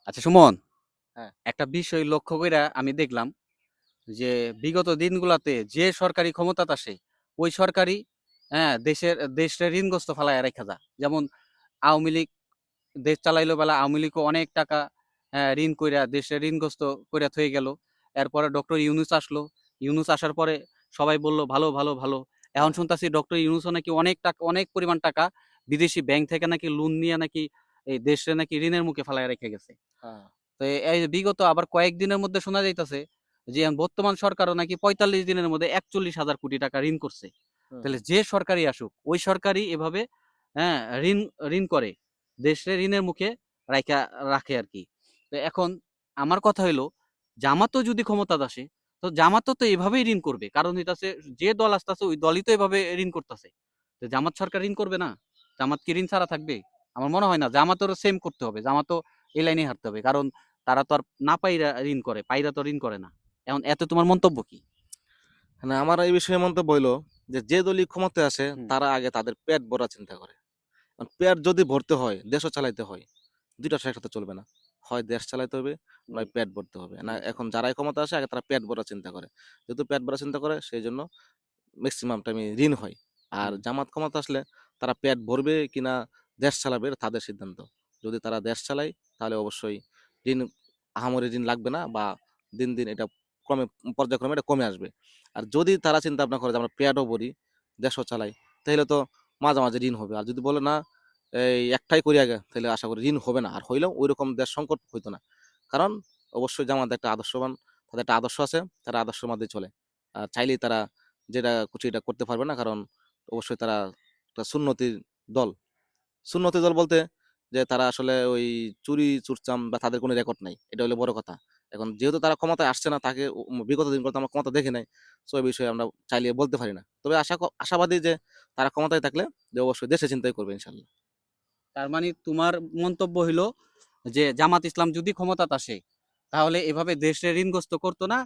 আচ্ছা সুমন, হ্যাঁ, একটা বিষয় লক্ষ্য কইরা আমি দেখলাম যে বিগত দিনগুলাতে যে সরকারি ক্ষমতাত আসে ওই সরকারি দেশের ঋণগ্রস্ত ফালায় রেখা যা। যেমন আওয়ামী লীগ দেশ চালাইলো বেলা আওয়ামী লীগও অনেক টাকা ঋণ কইরা দেশের ঋণগ্রস্ত কইরা থয়ে গেল। এরপরে ডক্টর ইউনূস আসলো। ইউনূস আসার পরে সবাই বলল ভালো ভালো ভালো। এখন হ্যাঁ, শুনতাছি ডক্টর ইউনূসও নাকি অনেক টাকা, অনেক পরিমাণ টাকা বিদেশি ব্যাংক থেকে নাকি লোন নিয়ে নাকি এই দেশে নাকি ঋণের মুখে ফালায় রেখে গেছে। হ্যাঁ, তো এই যে বিগত আবার কয়েকদিনের মধ্যে শোনা যাইতেছে যে বর্তমান সরকারও নাকি ৪৫ দিনের মধ্যে ৪১,০০০ কোটি টাকা ঋণ করছে। হুম, তাহলে হুম, যে সরকারই আসুক ওই সরকারই এভাবে হ্যাঁ ঋণ ঋণ করে দেশে ঋণের মুখে রাইখা রাখে আর কি। তো এখন আমার কথা হইলো জামাতও যদি ক্ষমতা আসে তো জামাতও তো এভাবেই ঋণ করবে, কারণ হইতাছে যে দল আসতেছে ওই দলই তো এভাবে ঋণ করতেছে। তো জামাত সরকার ঋণ করবে না? জামাত কি ঋণ ছাড়া থাকবে? আমার মনে হয় না। জামাতেরও সেম করতে হবে, জামাতও এই লাইনে হাঁটতে হবে, কারণ তারা তো আর না পাইরা ঋণ করে, পাইরা তো ঋণ করে না। এখন এত তোমার মন্তব্য কি? না, আমার এই বিষয়ে মন্তব্য হইলো যে যে দলই ক্ষমতায় আসে হুম। তারা আগে তাদের পেট ভরা চিন্তা করে। কারণ পেট যদি ভরতে হয়, দেশও চালাইতে হয়, দুইটা একসাথে চলবে না। হয় দেশ চালাইতে হবে, হুম। নয় পেট ভরতে হবে না। হুম। এখন যারাই ক্ষমতা আসে আগে তারা পেট ভরা চিন্তা করে। যেহেতু পেট ভরা চিন্তা করে সেই জন্য ম্যাক্সিমাম টাইমে ঋণ হয়। আর হুম। জামাত ক্ষমতা আসলে তারা পেট ভরবে কিনা দেশ চালাবে এটা তাদের সিদ্ধান্ত। যদি তারা দেশ চালায় তাহলে অবশ্যই ঋণ আহামরি ঋণ লাগবে না, বা দিন দিন এটা ক্রমে পর্যায়ক্রমে এটা কমে আসবে। আর যদি তারা চিন্তা ভাবনা করে যে আমরা পেটও ভরি দেশও চালাই, তাহলে তো মাঝামাঝি ঋণ হবে। আর যদি বলে না এই একটাই করি আগে, তাহলে আশা করি ঋণ হবে না, আর হইলেও ওই রকম দেশ সংকট হইতো না। কারণ অবশ্যই জামাত একটা আদর্শবান, তাদের একটা আদর্শ আছে, তারা আদর্শের মধ্যে চলে। আর চাইলেই তারা যেটা খুশি এটা করতে পারবে না, কারণ অবশ্যই তারা একটা সুন্নতির দল। সুন্নতি দল বলতে যে তারা আসলে ওই চুরি চুরচাম বা তাদের কোনো রেকর্ড নাই, এটা হলো বড় কথা। এখন যেহেতু তারা ক্ষমতায় আসছে না, তাকে বিগত দিন করতে আমরা ক্ষমতা দেখি নাই, সো এই বিষয়ে আমরা চাইলে বলতে পারি না। তবে আশাবাদী যে তারা ক্ষমতায় থাকলে যে অবশ্যই দেশে চিন্তাই করবে ইনশাল্লাহ। তার মানে তোমার মন্তব্য হইলো যে জামাত ইসলাম যদি ক্ষমতাত আসে তাহলে এভাবে দেশে ঋণগ্রস্ত করতো না,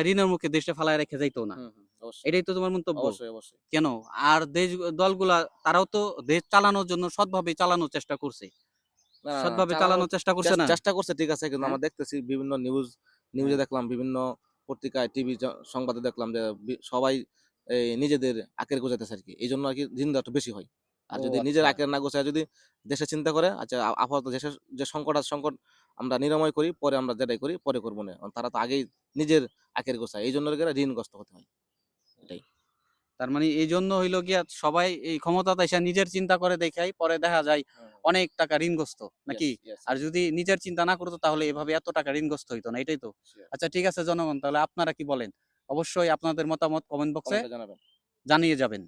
ঋণের মুখে দেশে ফালায় রেখে যাইতো না। হুম, হুম, অবশ্যই, এটাই তো তোমার মন্তব্য? অবশ্যই, অবশ্যই। কেন? আর দেশ দলগুলা তারাও তো দেশ চালানোর জন্য সৎভাবে চালানোর চেষ্টা করছে। না, না, না, সৎভাবে চালানোর চালানোর চেষ্টা করছে না? চেষ্টা করছে ঠিক আছে, কিন্তু হ্যাঁ? আমরা দেখতেছি বিভিন্ন নিউজে হ্যাঁ। দেখলাম, বিভিন্ন পত্রিকায়, টিভি সংবাদে দেখলাম যে সবাই এই নিজেদের আকের গোছাইতেছে আর কি, এই জন্য আর কি ঋণ দেওয়াটা বেশি হয়। আর ও যদি নিজের আচ্ছা। আকের না গোছায়, যদি দেশে চিন্তা করে আচ্ছা আপাতত দেশের যে সংকট আছে, সংকট আমরা নিরাময় করি, পরে আমরা যেটাই করি পরে করবো না, তারা তো আগেই নিজের আকের গোছায়, এই জন্য লোকেরা ঋণগ্রস্ত হতে হয়। এটাই। তার মানে এইজন্য হইলো গিয়া সবাই এই ক্ষমতাতে আইসা নিজের চিন্তা করে দেখাই পরে দেখা যায় অনেক টাকা ঋণগ্রস্ত ইয়েস, নাকি? ইয়েস, আর ইয়েস। যদি নিজের চিন্তা না করতো তাহলে এভাবে এত টাকা ঋণগ্রস্ত হইতো না, এটাই তো? আচ্ছা ঠিক আছে জনগণ, তাহলে আপনারা কি বলেন? অবশ্যই আপনাদের মতামত কমেন্ট বক্সে কমেন্টে জানাবেন। জানিয়ে যাবেন।